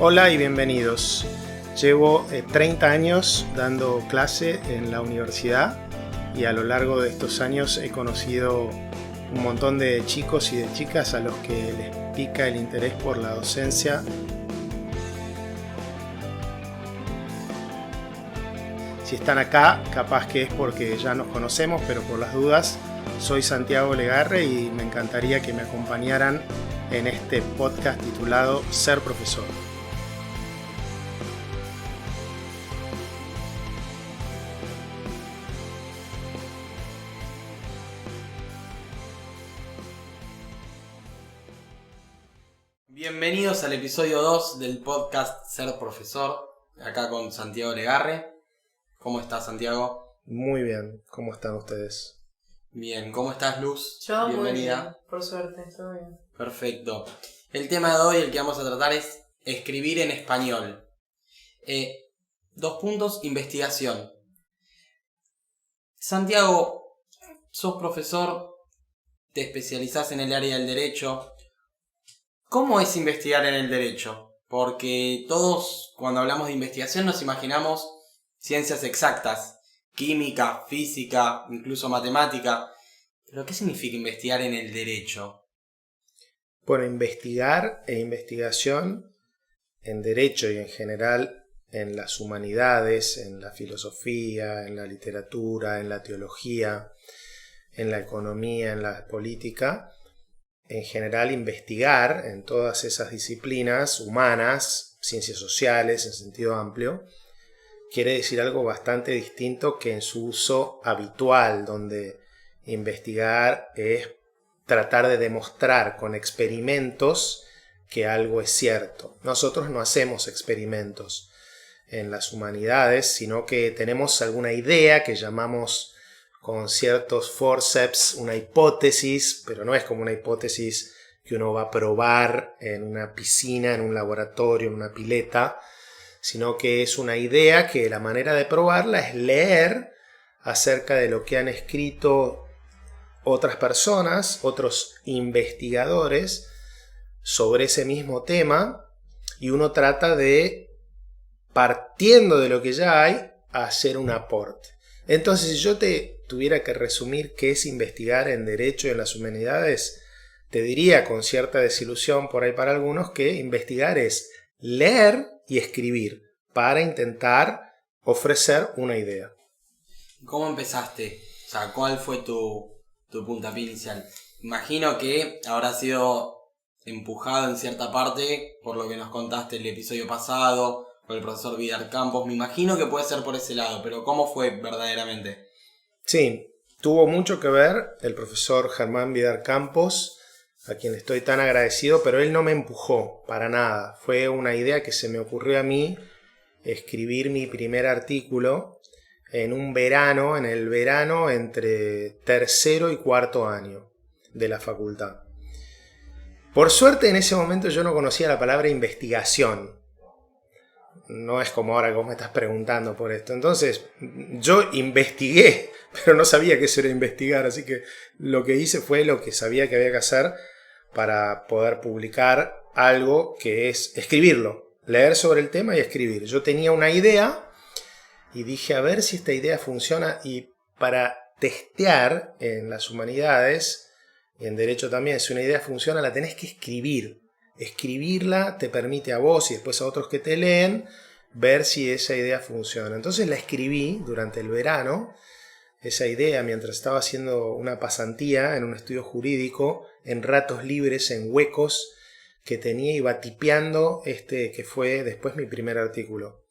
Hola y bienvenidos. Llevo 30 años dando clase en la universidad y a lo largo de estos años he conocido un montón de chicos y de chicas a los que les pica el interés por la docencia. Si están acá, capaz que es porque ya nos conocemos, pero por las dudas, soy Santiago Legarre y me encantaría que me acompañaran en este podcast titulado Ser Profesor. Bienvenidos al episodio 2 del podcast Ser Profesor, acá con Santiago Legarre. ¿Cómo estás, Santiago? Muy bien, ¿cómo están ustedes? Bien, ¿cómo estás, Luz? Yo bienvenida. Muy bien, por suerte, todo bien. Perfecto. El tema de hoy, el que vamos a tratar es escribir en español. 2 puntos, investigación. Santiago, sos profesor, te especializás en el área del derecho. ¿Cómo es investigar en el derecho? Porque todos, cuando hablamos de investigación, nos imaginamos ciencias exactas, química, física, incluso matemática. ¿Pero qué significa investigar en el derecho? Bueno, investigar e investigación en derecho y en general en las humanidades, en la filosofía, en la literatura, en la teología, en la economía, en la política, en general investigar en todas esas disciplinas humanas, ciencias sociales en sentido amplio, quiere decir algo bastante distinto que en su uso habitual, donde investigar es tratar de demostrar con experimentos que algo es cierto. Nosotros no hacemos experimentos en las humanidades, sino que tenemos alguna idea que llamamos con ciertos forceps una hipótesis, pero no es como una hipótesis que uno va a probar en una piscina, en un laboratorio, en una pileta, sino que es una idea que la manera de probarla es leer acerca de lo que han escrito otras personas, otros investigadores sobre ese mismo tema, y uno trata de, partiendo de lo que ya hay, hacer un aporte. Entonces, si yo te tuviera que resumir qué es investigar en derecho y en las humanidades, te diría con cierta desilusión por ahí para algunos que investigar es leer y escribir para intentar ofrecer una idea. ¿Cómo empezaste? O sea, ¿cuál fue tu puntapié inicial? Imagino que habrá sido empujado en cierta parte por lo que nos contaste el episodio pasado, por el profesor Vidar Campos. Me imagino que puede ser por ese lado, pero ¿cómo fue verdaderamente? Sí, tuvo mucho que ver el profesor Germán Vidar Campos, a quien estoy tan agradecido, pero él no me empujó para nada. Fue una idea que se me ocurrió a mí escribir mi primer artículo en un verano, en el verano entre tercero y cuarto año de la facultad. Por suerte en ese momento yo no conocía la palabra investigación. No es como ahora que vos me estás preguntando por esto. Entonces yo investigué, pero no sabía que eso era investigar, así que lo que hice fue lo que sabía que había que hacer para poder publicar algo, que es escribirlo, leer sobre el tema y escribir. Yo tenía una idea y dije a ver si esta idea funciona, y para testear en las humanidades y en derecho también, si una idea funciona la tenés que escribir. Escribirla te permite a vos y después a otros que te leen ver si esa idea funciona. Entonces la escribí durante el verano, esa idea, mientras estaba haciendo una pasantía en un estudio jurídico, en ratos libres, en huecos que tenía, iba tipeando que fue después mi primer artículo.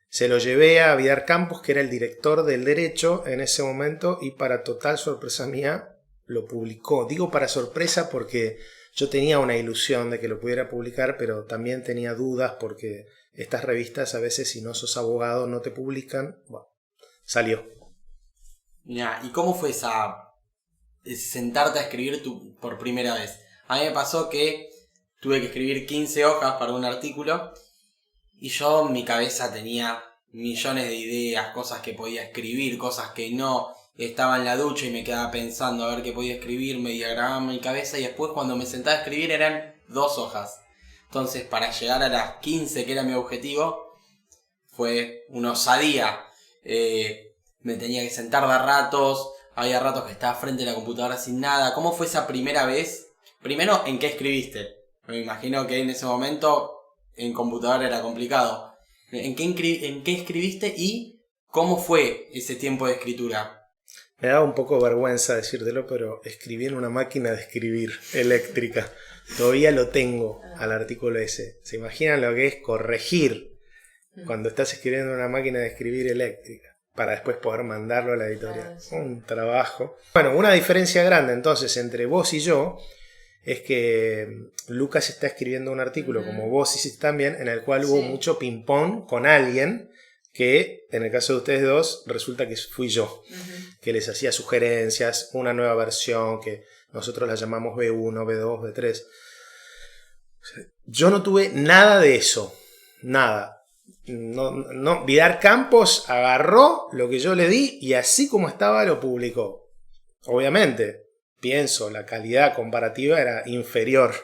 Se lo llevé a Vidar Campos, que era el director del derecho en ese momento, y para total sorpresa mía lo publicó. Digo para sorpresa porque yo tenía una ilusión de que lo pudiera publicar, pero también tenía dudas porque estas revistas a veces, si no sos abogado, no te publican. Bueno, salió. Mirá, ¿y cómo fue sentarte a escribir por primera vez? A mí me pasó que tuve que escribir 15 hojas para un artículo y yo en mi cabeza tenía millones de ideas, cosas que podía escribir, cosas que no. Estaba en la ducha y me quedaba pensando a ver qué podía escribir, me diagramaba en mi cabeza, y después cuando me sentaba a escribir eran 2 hojas. Entonces, para llegar a las 15, que era mi objetivo, fue una osadía. Me tenía que sentar de ratos, había ratos que estaba frente a la computadora sin nada. ¿Cómo fue esa primera vez? Primero, ¿en qué escribiste? Me imagino que en ese momento en computadora era complicado. ¿En qué escribiste y cómo fue ese tiempo de escritura? Me da un poco vergüenza decírtelo, pero escribí en una máquina de escribir eléctrica. Todavía lo tengo al artículo ese. ¿Se imaginan lo que es corregir cuando estás escribiendo en una máquina de escribir eléctrica? Para después poder mandarlo a la editorial. Un trabajo. Bueno, una diferencia grande entonces entre vos y yo es que Lucas está escribiendo un artículo, como vos hiciste también, en el cual hubo mucho ping-pong con alguien que, en el caso de ustedes dos, resulta que fui yo, que les hacía sugerencias, una nueva versión que nosotros la llamamos B1, B2, B3. Yo no tuve nada de eso, nada. No, Vidar Campos agarró lo que yo le di y así como estaba lo publicó. Obviamente, pienso, la calidad comparativa era inferior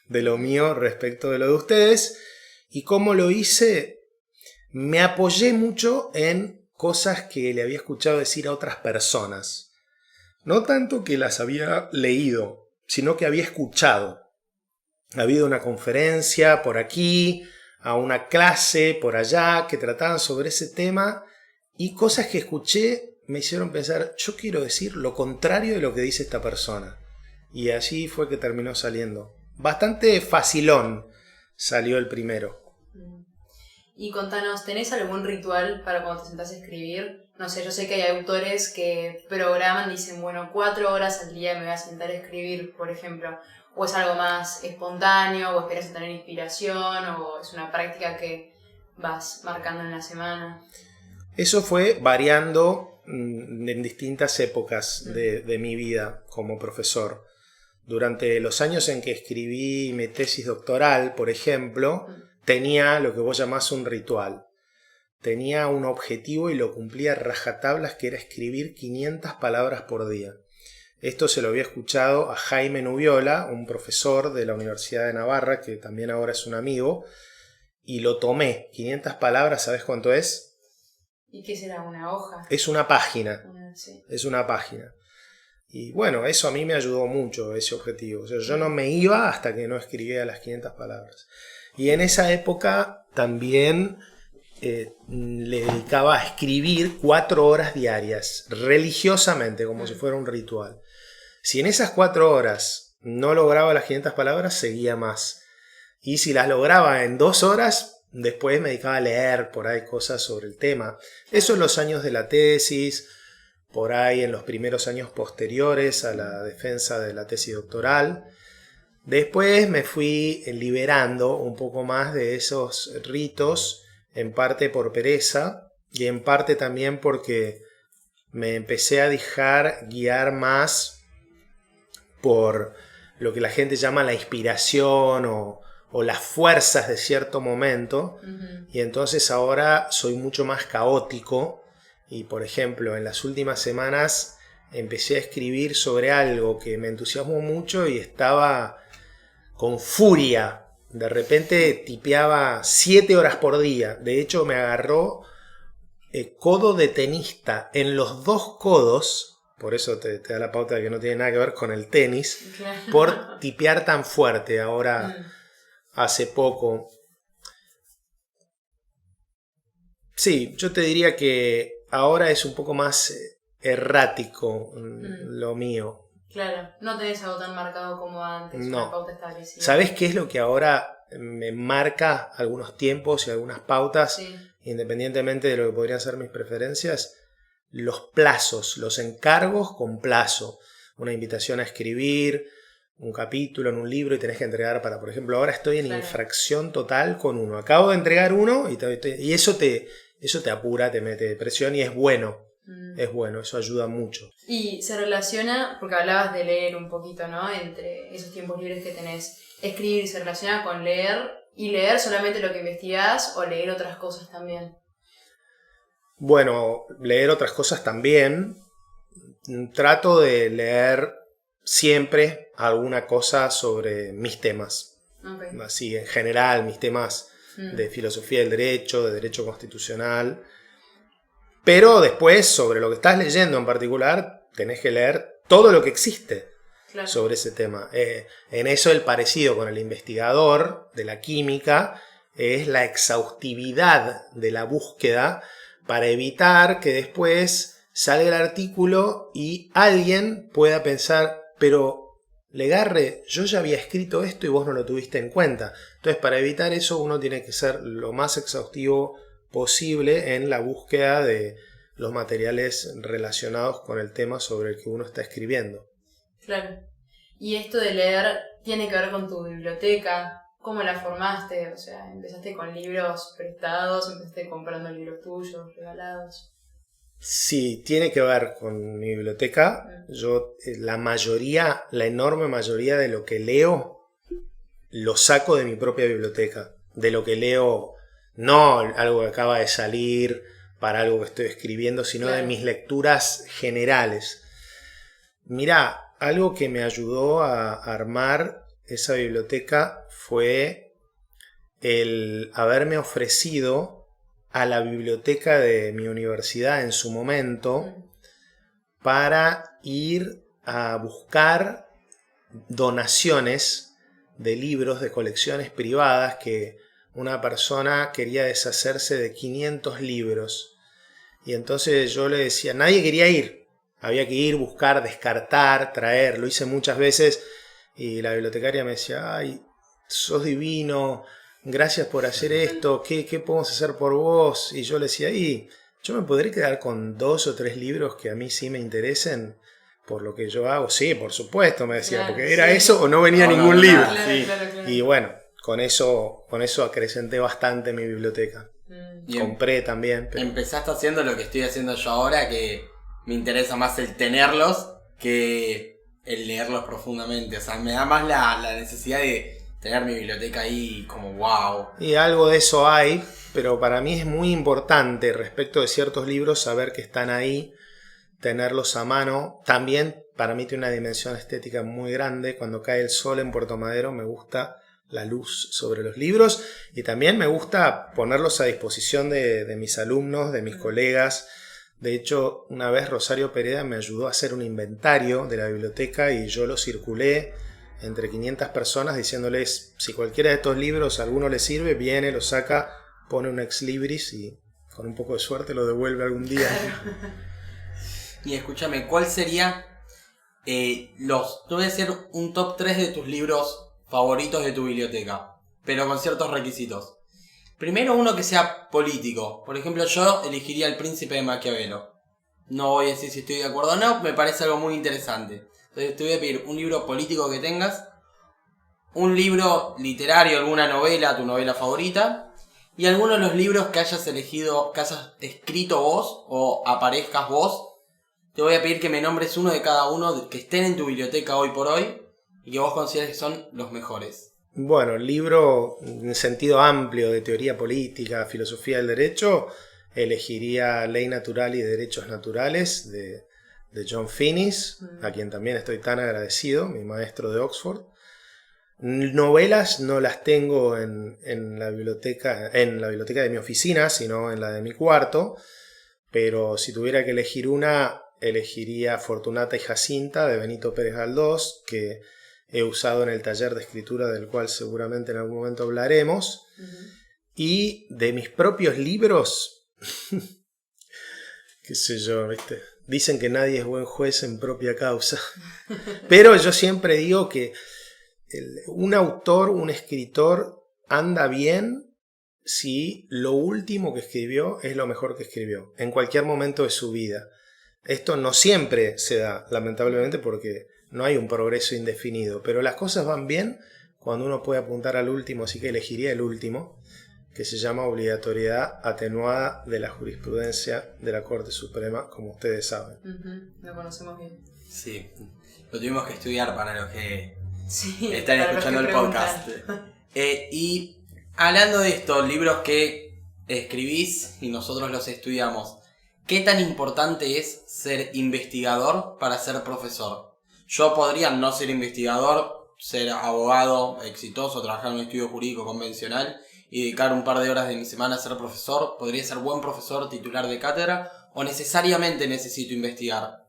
de lo mío respecto de lo de ustedes. Y cómo lo hice, me apoyé mucho en cosas que le había escuchado decir a otras personas. No tanto que las había leído, sino que había escuchado. Ha habido una conferencia por aquí, a una clase por allá que trataban sobre ese tema y cosas que escuché me hicieron pensar, yo quiero decir lo contrario de lo que dice esta persona. Y así fue que terminó saliendo. Bastante facilón salió el primero. Y contanos, ¿tenés algún ritual para cuando te sentás a escribir? No sé, yo sé que hay autores que programan, dicen, bueno, 4 horas al día me voy a sentar a escribir, por ejemplo. ¿O es algo más espontáneo, o esperas a tener inspiración, o es una práctica que vas marcando en la semana? Eso fue variando en distintas épocas de mi vida como profesor. Durante los años en que escribí mi tesis doctoral, por ejemplo, tenía lo que vos llamás un ritual. Tenía un objetivo y lo cumplía a rajatablas, que era escribir 500 palabras por día. Esto se lo había escuchado a Jaime Nubiola, un profesor de la Universidad de Navarra, que también ahora es un amigo, y lo tomé. 500 palabras, ¿sabes cuánto es? ¿Y qué será? ¿Una hoja? Es una página. Sí. Es una página. Y bueno, eso a mí me ayudó mucho, ese objetivo. O sea, yo no me iba hasta que no escribía las 500 palabras. Y en esa época también le dedicaba a escribir 4 horas diarias, religiosamente, como si fuera un ritual. Si en esas 4 horas no lograba las 500 palabras, seguía más. Y si las lograba en 2 horas, después me dedicaba a leer por ahí cosas sobre el tema. Eso en los años de la tesis, por ahí en los primeros años posteriores a la defensa de la tesis doctoral. Después me fui liberando un poco más de esos ritos, en parte por pereza y en parte también porque me empecé a dejar guiar más por lo que la gente llama la inspiración o las fuerzas de cierto momento. Y entonces ahora soy mucho más caótico y, por ejemplo, en las últimas semanas empecé a escribir sobre algo que me entusiasmó mucho y estaba con furia. De repente tipeaba 7 horas por día. De hecho, me agarró codo de tenista en los 2 codos. Por eso te da la pauta de que no tiene nada que ver con el tenis. Por tipear tan fuerte ahora, hace poco. Sí, yo te diría que ahora es un poco más errático lo mío. Claro, no tenés algo tan marcado como antes, no. Una pauta establecida. ¿Sabés qué es lo que ahora me marca algunos tiempos y algunas pautas, independientemente de lo que podrían ser mis preferencias? Los plazos, los encargos con plazo. Una invitación a escribir un capítulo en un libro y tenés que entregar para, por ejemplo, ahora estoy en infracción total con uno. Acabo de entregar uno y eso te apura, te mete presión y es bueno. Es bueno, eso ayuda mucho. Y se relaciona, porque hablabas de leer un poquito, ¿no? Entre esos tiempos libres que tenés. Escribir se relaciona con leer, y leer solamente lo que investigás o leer otras cosas también. Bueno, leer otras cosas también. Trato de leer siempre alguna cosa sobre mis temas. Ok. así en general, mis temas de filosofía del derecho, de derecho constitucional. Pero después, sobre lo que estás leyendo en particular, tenés que leer todo lo que existe Claro. sobre ese tema. En eso el parecido con el investigador de la química es la exhaustividad de la búsqueda para evitar que después salga el artículo y alguien pueda pensar, pero Legarre, yo ya había escrito esto y vos no lo tuviste en cuenta. Entonces, para evitar eso, uno tiene que ser lo más exhaustivo posible en la búsqueda de los materiales relacionados con el tema sobre el que uno está escribiendo. Claro. Y esto de leer tiene que ver con tu biblioteca. ¿Cómo la formaste? O sea, ¿empezaste con libros prestados? ¿Empezaste comprando libros tuyos, regalados? Sí, tiene que ver con mi biblioteca. Yo, la enorme mayoría de lo que leo, lo saco de mi propia biblioteca. De lo que leo, no algo que acaba de salir para algo que estoy escribiendo, sino de mis lecturas generales. Mirá, algo que me ayudó a armar esa biblioteca fue el haberme ofrecido a la biblioteca de mi universidad en su momento para ir a buscar donaciones de libros de colecciones privadas que una persona quería deshacerse de 500 libros. Y entonces yo le decía, nadie quería ir. Había que ir, buscar, descartar, traer. Lo hice muchas veces y la bibliotecaria me decía, ay, sos divino, gracias por hacer esto, ¿qué podemos hacer por vos? Y yo le decía, yo me podré quedar con 2 o 3 libros que a mí sí me interesen por lo que yo hago. Sí, por supuesto, me decía, porque era eso o no venía ningún libro. Claro. Y bueno, con eso acrecenté bastante mi biblioteca. Compré también. Pero... Empezaste haciendo lo que estoy haciendo yo ahora, que me interesa más el tenerlos que el leerlos profundamente. O sea, me da más la necesidad de tener mi biblioteca ahí como wow. Y algo de eso hay, pero para mí es muy importante respecto de ciertos libros saber que están ahí, tenerlos a mano. También para mí tiene una dimensión estética muy grande. Cuando cae el sol en Puerto Madero me gusta la luz sobre los libros y también me gusta ponerlos a disposición de mis alumnos, de mis colegas. De hecho, una vez Rosario Pereda me ayudó a hacer un inventario de la biblioteca y yo lo circulé entre 500 personas diciéndoles si cualquiera de estos libros a alguno le sirve, viene, lo saca, pone un ex libris y con un poco de suerte lo devuelve algún día. Y escúchame, ¿cuál sería te voy a hacer un top 3 de tus libros favoritos de tu biblioteca, pero con ciertos requisitos? Primero, uno que sea político. Por ejemplo, yo elegiría El Príncipe de Maquiavelo. No voy a decir si estoy de acuerdo o no, me parece algo muy interesante. Entonces te voy a pedir un libro político que tengas, un libro literario, alguna novela, tu novela favorita, y algunos de los libros que hayas elegido, que hayas escrito vos o aparezcas vos. Te voy a pedir que me nombres uno de cada uno que estén en tu biblioteca hoy por hoy y que vos consideres que son los mejores. Bueno, el libro en sentido amplio de teoría política, filosofía del derecho, elegiría Ley Natural y Derechos Naturales de John Finnis, a quien también estoy tan agradecido, mi maestro de Oxford. Novelas no las tengo en la biblioteca de mi oficina, sino en la de mi cuarto, pero si tuviera que elegir una, elegiría Fortunata y Jacinta de Benito Pérez Galdós, que he usado en el taller de escritura del cual seguramente en algún momento hablaremos. Y de mis propios libros, qué sé yo, ¿viste? Dicen que nadie es buen juez en propia causa. Pero yo siempre digo que un autor, un escritor, anda bien si lo último que escribió es lo mejor que escribió, en cualquier momento de su vida. Esto no siempre se da, lamentablemente, porque no hay un progreso indefinido, pero las cosas van bien cuando uno puede apuntar al último, así que elegiría el último, que se llama Obligatoriedad Atenuada de la Jurisprudencia de la Corte Suprema, como ustedes saben. Lo conocemos bien. Sí, lo tuvimos que estudiar para los que están escuchando el podcast. Y hablando de estos libros que escribís y nosotros los estudiamos, ¿qué tan importante es ser investigador para ser profesor? Yo podría no ser investigador, ser abogado exitoso, trabajar en un estudio jurídico convencional y dedicar un par de horas de mi semana a ser profesor? ¿Podría ser buen profesor titular de cátedra o necesariamente necesito investigar?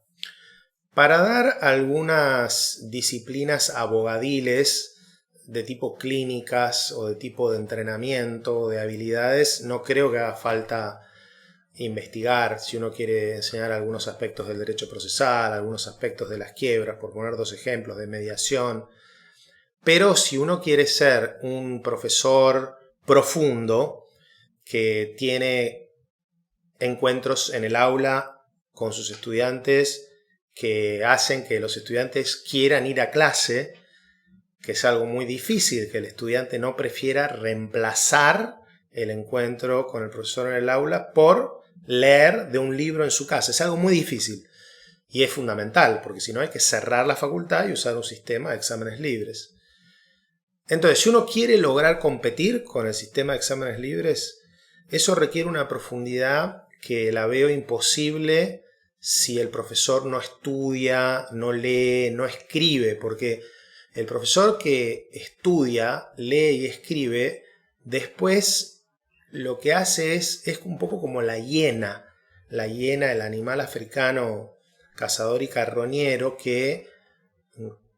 Para dar algunas disciplinas abogadiles de tipo clínicas o de tipo de entrenamiento o de habilidades, no creo que haga falta investigar si uno quiere enseñar algunos aspectos del derecho procesal, algunos aspectos de las quiebras, por poner dos ejemplos, de mediación. Pero si uno quiere ser un profesor profundo que tiene encuentros en el aula con sus estudiantes que hacen que los estudiantes quieran ir a clase, que es algo muy difícil, que el estudiante no prefiera reemplazar el encuentro con el profesor en el aula por leer de un libro en su casa. Es algo muy difícil y es fundamental, porque si no hay que cerrar la facultad y usar un sistema de exámenes libres. Entonces, si uno quiere lograr competir con el sistema de exámenes libres, eso requiere una profundidad que la veo imposible si el profesor no estudia, no lee, no escribe, porque el profesor que estudia, lee y escribe, después lo que hace es un poco como la hiena, el animal africano cazador y carroñero que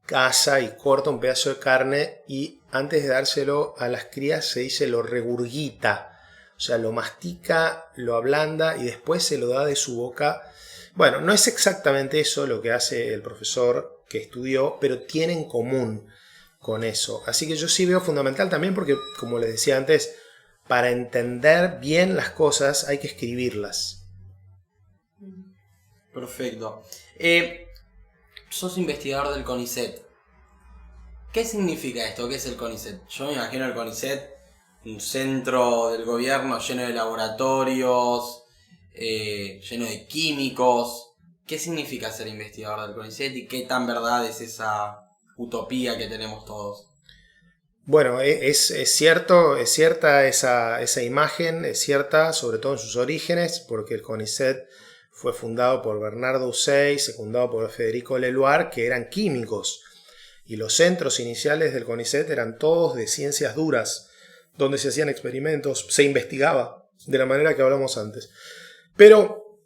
caza y corta un pedazo de carne y antes de dárselo a las crías se dice lo regurgita, o sea, lo mastica, lo ablanda y después se lo da de su boca. Bueno, no es exactamente eso lo que hace el profesor que estudió, pero tiene en común con eso. Así que yo sí veo fundamental también porque, como les decía antes, para entender bien las cosas hay que escribirlas. Perfecto. Sos investigador del CONICET. ¿Qué significa esto? ¿Qué es el CONICET? Yo me imagino el CONICET, un centro del gobierno lleno de laboratorios, lleno de químicos. ¿Qué significa ser investigador del CONICET y qué tan verdad es esa utopía que tenemos todos? Bueno, es cierta esa imagen, es cierta sobre todo en sus orígenes, porque el CONICET fue fundado por Bernardo Uzey, secundado por Federico Leloir, que eran químicos. Y los centros iniciales del CONICET eran todos de ciencias duras, donde se hacían experimentos, se investigaba de la manera que hablamos antes. Pero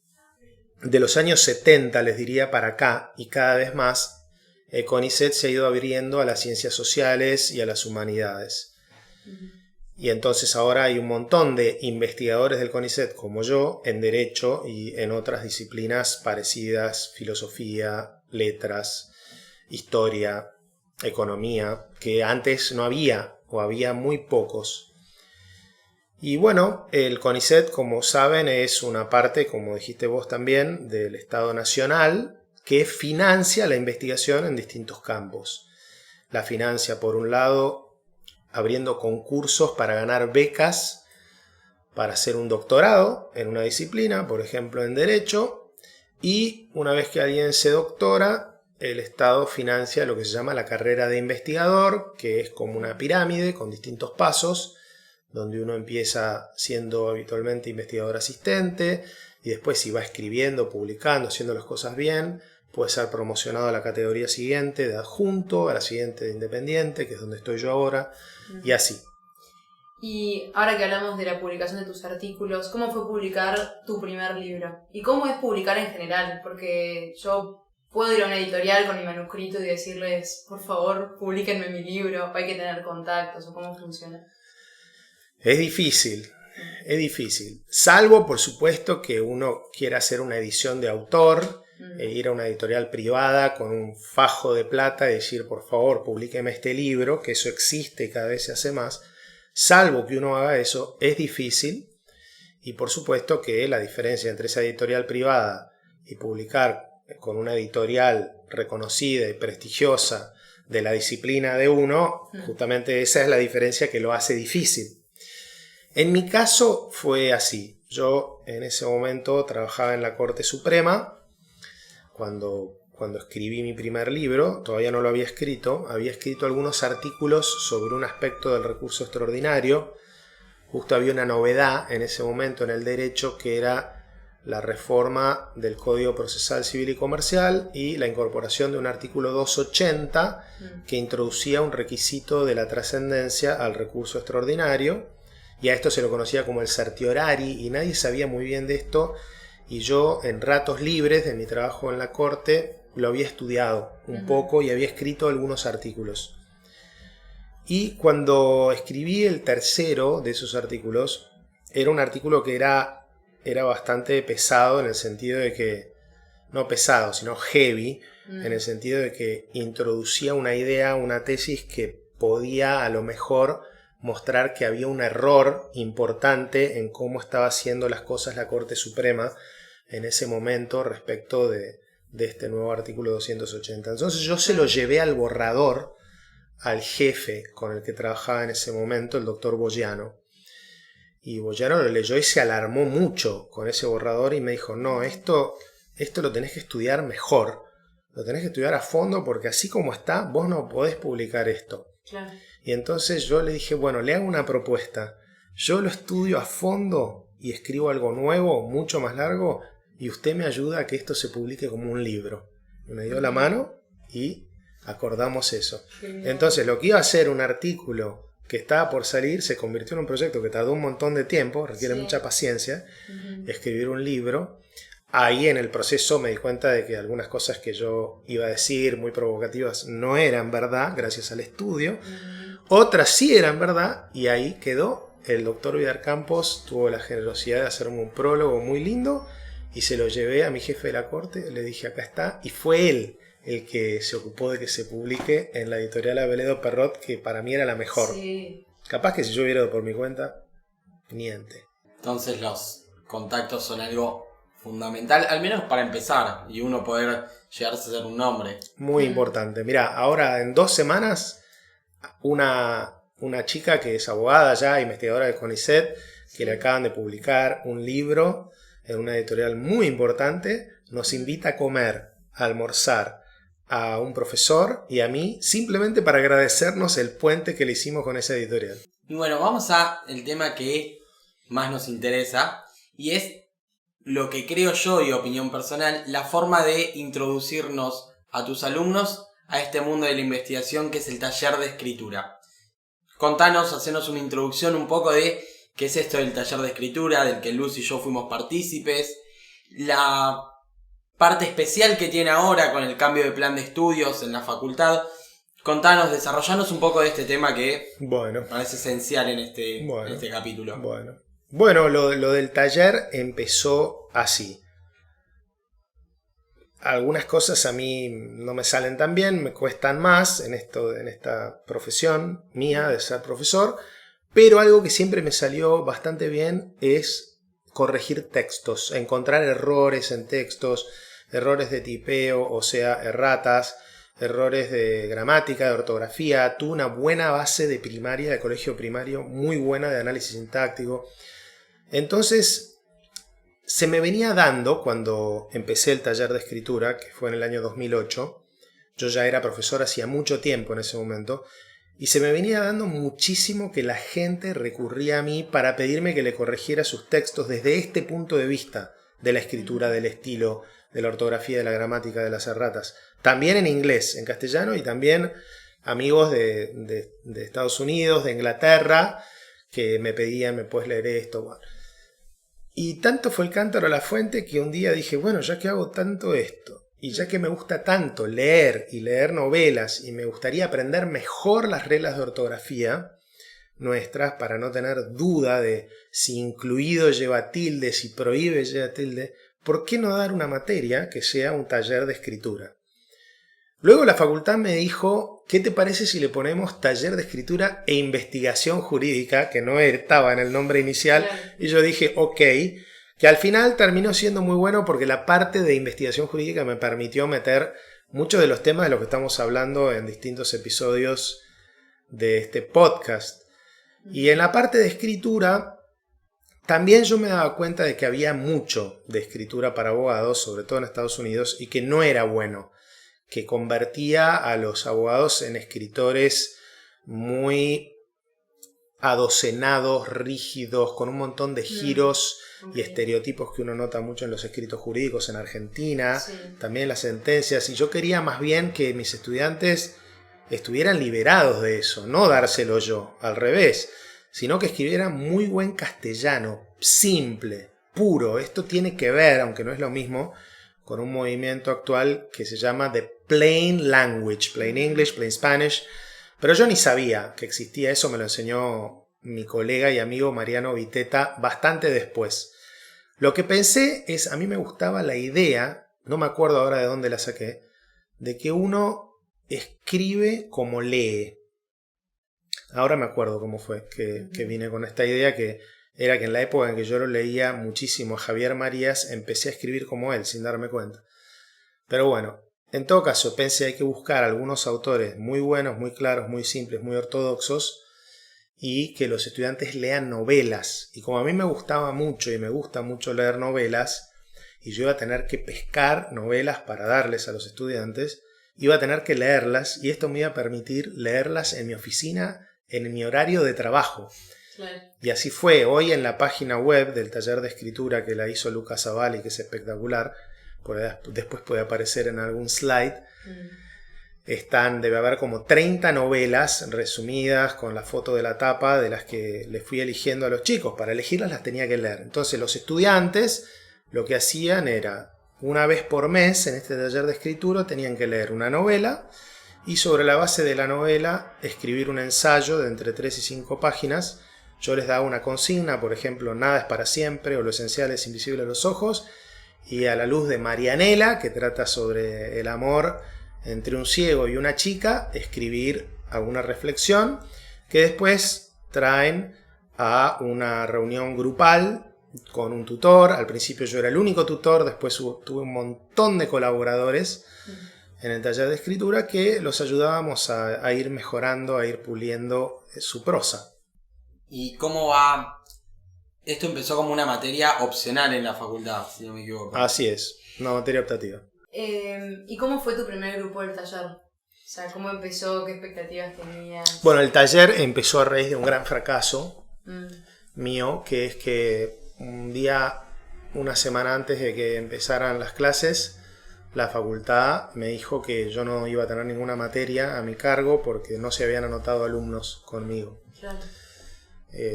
de los años 70, les diría, para acá, y cada vez más, el CONICET se ha ido abriendo a las ciencias sociales y a las humanidades. Y entonces ahora hay un montón de investigadores del CONICET, como yo, en Derecho y en otras disciplinas parecidas, filosofía, letras, historia, economía, que antes no había, o había muy pocos. Y bueno, el CONICET, como saben, es una parte, como dijiste vos también, del Estado Nacional, que financia la investigación en distintos campos. La financia, por un lado, abriendo concursos para ganar becas para hacer un doctorado en una disciplina, por ejemplo en Derecho, y una vez que alguien se doctora, el Estado financia lo que se llama la carrera de investigador, que es como una pirámide con distintos pasos, donde uno empieza siendo habitualmente investigador asistente, y después si va escribiendo, publicando, haciendo las cosas bien, puede ser promocionado a la categoría siguiente de adjunto, a la siguiente de independiente, que es donde estoy yo ahora, y así. Y ahora que hablamos de la publicación de tus artículos, ¿cómo fue publicar tu primer libro? ¿Y cómo es publicar en general? Porque yo puedo ir a una editorial con mi manuscrito y decirles, por favor, publíquenme mi libro, hay que tener contactos, o cómo funciona. Es difícil, salvo por supuesto que uno quiera hacer una edición de autor e ir a una editorial privada con un fajo de plata y decir por favor publíqueme este libro, que eso existe y cada vez se hace más. Salvo que uno haga eso, es difícil, y por supuesto que la diferencia entre esa editorial privada y publicar con una editorial reconocida y prestigiosa de la disciplina de uno, justamente esa es la diferencia que lo hace difícil. En mi caso fue así. Yo en ese momento trabajaba en la Corte Suprema. Cuando escribí mi primer libro, todavía no lo había escrito algunos artículos sobre un aspecto del recurso extraordinario. Justo había una novedad en ese momento en el derecho que era la reforma del Código Procesal Civil y Comercial y la incorporación de un artículo 280 que introducía un requisito de la trascendencia al recurso extraordinario, y a esto se lo conocía como el certiorari, y nadie sabía muy bien de esto, y yo en ratos libres de mi trabajo en la Corte lo había estudiado un poco y había escrito algunos artículos. Y cuando escribí el tercero de esos artículos, era un artículo que era bastante pesado, en el sentido de que, no pesado, sino heavy, en el sentido de que introducía una idea, una tesis que podía a lo mejor mostrar que había un error importante en cómo estaba haciendo las cosas la Corte Suprema en ese momento respecto de este nuevo artículo 280. Entonces yo se lo llevé al borrador al jefe con el que trabajaba en ese momento, el doctor Boyano. Y Boyano lo leyó y se alarmó mucho con ese borrador y me dijo, no, esto lo tenés que estudiar mejor, lo tenés que estudiar a fondo, porque así como está, vos no podés publicar esto. Claro. Y entonces yo le dije, bueno, le hago una propuesta. Yo lo estudio a fondo y escribo algo nuevo, mucho más largo, y usted me ayuda a que esto se publique como un libro. Y me dio la mano y acordamos eso. Entonces lo que iba a ser un artículo que estaba por salir se convirtió en un proyecto que tardó un montón de tiempo, requiere mucha paciencia, escribir un libro. Ahí en el proceso me di cuenta de que algunas cosas que yo iba a decir, muy provocativas, no eran verdad, gracias al estudio. Otras sí eran verdad, y ahí quedó. El doctor Vidar Campos tuvo la generosidad de hacerme un prólogo muy lindo, y se lo llevé a mi jefe de la Corte, le dije, acá está, y fue él el que se ocupó de que se publique en la editorial Abeledo Perrot, que para mí era la mejor. Sí. Capaz que si yo hubiera ido por mi cuenta, niente. Entonces los contactos son algo fundamental, al menos para empezar, y uno poder llegarse a ser un nombre. Muy importante. Mirá, ahora en 2 semanas, una chica que es abogada ya, investigadora del CONICET, que le acaban de publicar un libro en una editorial muy importante, nos invita a comer, a almorzar a un profesor y a mí, simplemente para agradecernos el puente que le hicimos con esa editorial. Y bueno, vamos a el tema que más nos interesa, y es lo que creo yo, y opinión personal, la forma de introducirnos a tus alumnos a este mundo de la investigación, que es el taller de escritura. Contanos, hacenos una introducción un poco de qué es esto del taller de escritura, del que Luz y yo fuimos partícipes, la parte especial que tiene ahora con el cambio de plan de estudios en la facultad. Contanos, desarrollanos un poco de este tema que parece esencial en este capítulo. Bueno, lo del taller empezó así. Algunas cosas a mí no me salen tan bien, me cuestan más en esta profesión mía de ser profesor, pero algo que siempre me salió bastante bien es corregir textos, encontrar errores en textos, errores de tipeo, o sea, erratas, errores de gramática, de ortografía. Tuve una buena base de primaria, de colegio primario, muy buena de análisis sintáctico. Entonces, se me venía dando, cuando empecé el taller de escritura, que fue en el año 2008, yo ya era profesor hacía mucho tiempo en ese momento, y se me venía dando muchísimo que la gente recurría a mí para pedirme que le corrigiera sus textos desde este punto de vista de la escritura, del estilo, de la ortografía, de la gramática, de las erratas. También en inglés, en castellano, y también amigos de Estados Unidos, de Inglaterra, que me pedían, ¿me puedes leer esto? Bueno. Y tanto fue el cántaro a la fuente que un día dije, bueno, ya que hago tanto esto, y ya que me gusta tanto leer y leer novelas, y me gustaría aprender mejor las reglas de ortografía nuestras, para no tener duda de si incluido lleva tilde, si prohíbe lleva tilde, ¿por qué no dar una materia que sea un taller de escritura? Luego la facultad me dijo, ¿qué te parece si le ponemos taller de escritura e investigación jurídica? Que no estaba en el nombre inicial. Y yo dije, ok, que al final terminó siendo muy bueno, porque la parte de investigación jurídica me permitió meter muchos de los temas de los que estamos hablando en distintos episodios de este podcast. Y en la parte de escritura, también yo me daba cuenta de que había mucho de escritura para abogados, sobre todo en Estados Unidos, y que no era bueno, que convertía a los abogados en escritores muy adocenados, rígidos, con un montón de giros y estereotipos que uno nota mucho en los escritos jurídicos en Argentina, Sí. también las sentencias, y yo quería más bien que mis estudiantes estuvieran liberados de eso, no dárselo yo, al revés, sino que escribieran muy buen castellano, simple, puro. Esto tiene que ver, aunque no es lo mismo, con un movimiento actual que se llama The Plain Language, Plain English, Plain Spanish, pero yo ni sabía que existía eso, me lo enseñó mi colega y amigo Mariano Viteta bastante después. Lo que pensé es, a mí me gustaba la idea, no me acuerdo ahora de dónde la saqué, de que uno escribe como lee. Ahora me acuerdo cómo fue que vine con esta idea, que era que en la época en que yo lo leía muchísimo a Javier Marías, empecé a escribir como él, sin darme cuenta. Pero bueno, en todo caso, pensé hay que buscar algunos autores muy buenos, muy claros, muy simples, muy ortodoxos, y que los estudiantes lean novelas. Y como a mí me gustaba mucho y me gusta mucho leer novelas, y yo iba a tener que pescar novelas para darles a los estudiantes, iba a tener que leerlas, y esto me iba a permitir leerlas en mi oficina, en mi horario de trabajo. Claro. Y así fue. Hoy en la página web del taller de escritura que la hizo Lucas Zavalli, que es espectacular, después puede aparecer en algún slide, debe haber como 30 novelas resumidas con la foto de la tapa de las que les fui eligiendo a los chicos. Para elegirlas las tenía que leer. Entonces los estudiantes lo que hacían era, una vez por mes en este taller de escritura, tenían que leer una novela y sobre la base de la novela escribir un ensayo de entre 3 y 5 páginas. Yo les daba una consigna, por ejemplo, nada es para siempre o lo esencial es invisible a los ojos, y a la luz de Marianela, que trata sobre el amor entre un ciego y una chica, escribir alguna reflexión que después traen a una reunión grupal con un tutor. Al principio yo era el único tutor, después tuve un montón de colaboradores en el taller de escritura que los ayudábamos a ir mejorando, a ir puliendo su prosa. ¿Y cómo va? Esto empezó como una materia opcional en la facultad, si no me equivoco. Así es, una materia optativa. ¿Y cómo fue tu primer grupo del taller? O sea, ¿cómo empezó? ¿Qué expectativas tenías? Bueno, el taller empezó a raíz de un gran fracaso mío, que es que un día, una semana antes de que empezaran las clases, la facultad me dijo que yo no iba a tener ninguna materia a mi cargo porque no se habían anotado alumnos conmigo. Claro.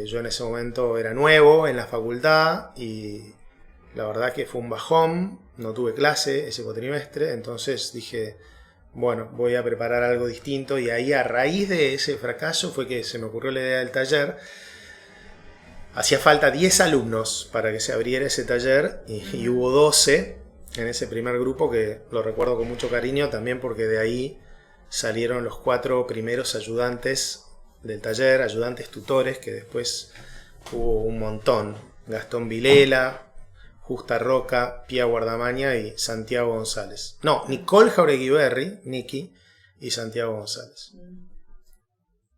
Yo en ese momento era nuevo en la facultad y la verdad que fue un bajón, no tuve clase ese cuatrimestre, entonces dije, bueno, voy a preparar algo distinto, y ahí a raíz de ese fracaso fue que se me ocurrió la idea del taller. Hacía falta 10 alumnos para que se abriera ese taller y hubo 12 en ese primer grupo, que lo recuerdo con mucho cariño también porque de ahí salieron los 4 primeros ayudantes del taller, ayudantes tutores, que después hubo un montón. Gastón Vilela, Justa Roca, Pía Guardamaña y Santiago González. No, Nicole Jauregui, Niki, y Santiago González.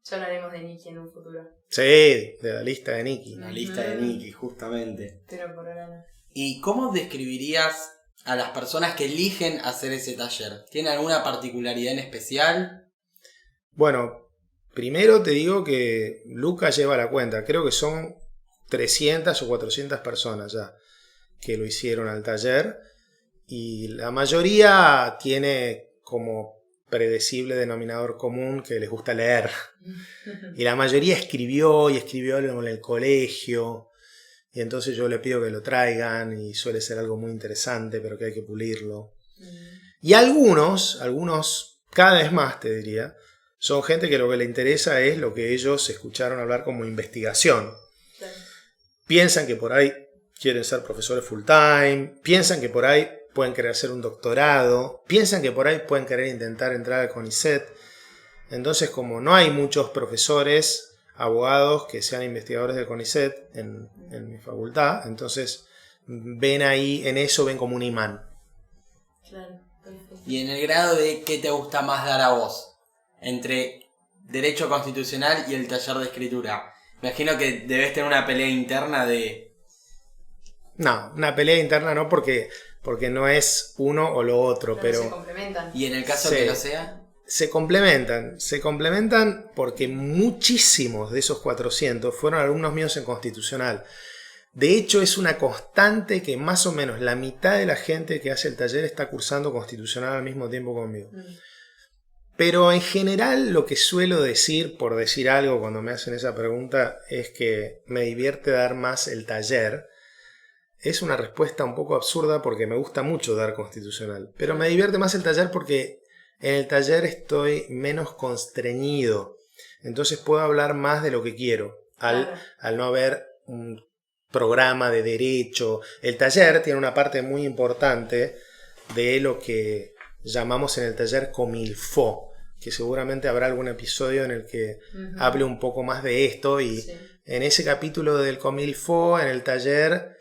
Ya hablaremos de Niki en un futuro. Sí, de la lista de Niki. La lista de Niki, justamente. Pero por ahora no. ¿Y cómo describirías a las personas que eligen hacer ese taller? ¿Tiene alguna particularidad en especial? Bueno, primero te digo que Lucas lleva la cuenta. Creo que son 300 o 400 personas ya que lo hicieron al taller. Y la mayoría tiene como predecible denominador común que les gusta leer. Y la mayoría escribió en el colegio. Y entonces yo le pido que lo traigan y suele ser algo muy interesante, pero que hay que pulirlo. Y algunos, cada vez más te diría, son gente que lo que le interesa es lo que ellos escucharon hablar como investigación. Claro. Piensan que por ahí quieren ser profesores full time, piensan que por ahí pueden querer hacer un doctorado, piensan que por ahí pueden querer intentar entrar al CONICET. Entonces, como no hay muchos profesores, abogados que sean investigadores del CONICET en mi facultad, entonces ven ahí, en eso ven como un imán. Claro, perfecto. ¿Y en el grado de qué te gusta más dar a vos? Entre Derecho Constitucional y el taller de escritura. Me imagino que debes tener una pelea interna de... No, una pelea interna no, porque no es uno o lo otro, pero se complementan. ¿Y en el caso Sí. que lo sea? se complementan porque muchísimos de esos 400 fueron alumnos míos en Constitucional. De hecho, es una constante que más o menos la mitad de la gente que hace el taller está cursando constitucional al mismo tiempo conmigo. Pero en general lo que suelo decir, por decir algo cuando me hacen esa pregunta, es que me divierte dar más el taller. Es una respuesta un poco absurda porque me gusta mucho dar constitucional. Pero me divierte más el taller porque en el taller estoy menos constreñido. Entonces puedo hablar más de lo que quiero. Al no haber un programa de derecho. El taller tiene una parte muy importante de lo que llamamos en el taller comilfo, que seguramente habrá algún episodio en el que hable un poco más de esto, y en ese capítulo del comilfo, en el taller,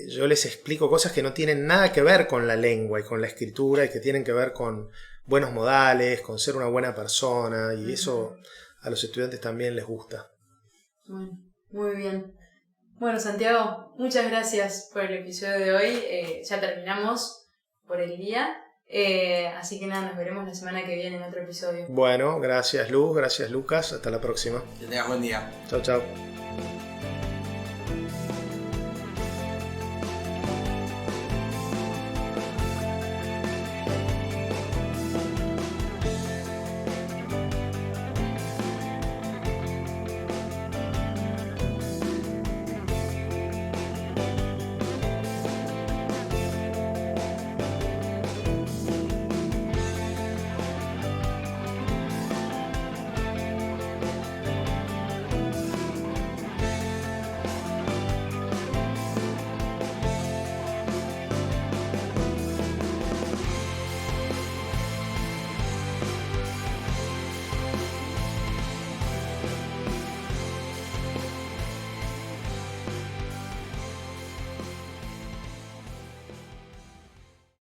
yo les explico cosas que no tienen nada que ver con la lengua y con la escritura, y que tienen que ver con buenos modales, con ser una buena persona, y eso a los estudiantes también les gusta. Bueno, muy bien. Bueno, Santiago, muchas gracias por el episodio de hoy. Ya terminamos por el día. Así que nada, nos veremos la semana que viene en otro episodio. Bueno, gracias Luz, gracias Lucas. Hasta la próxima. Que tengas buen día. Chao, chao.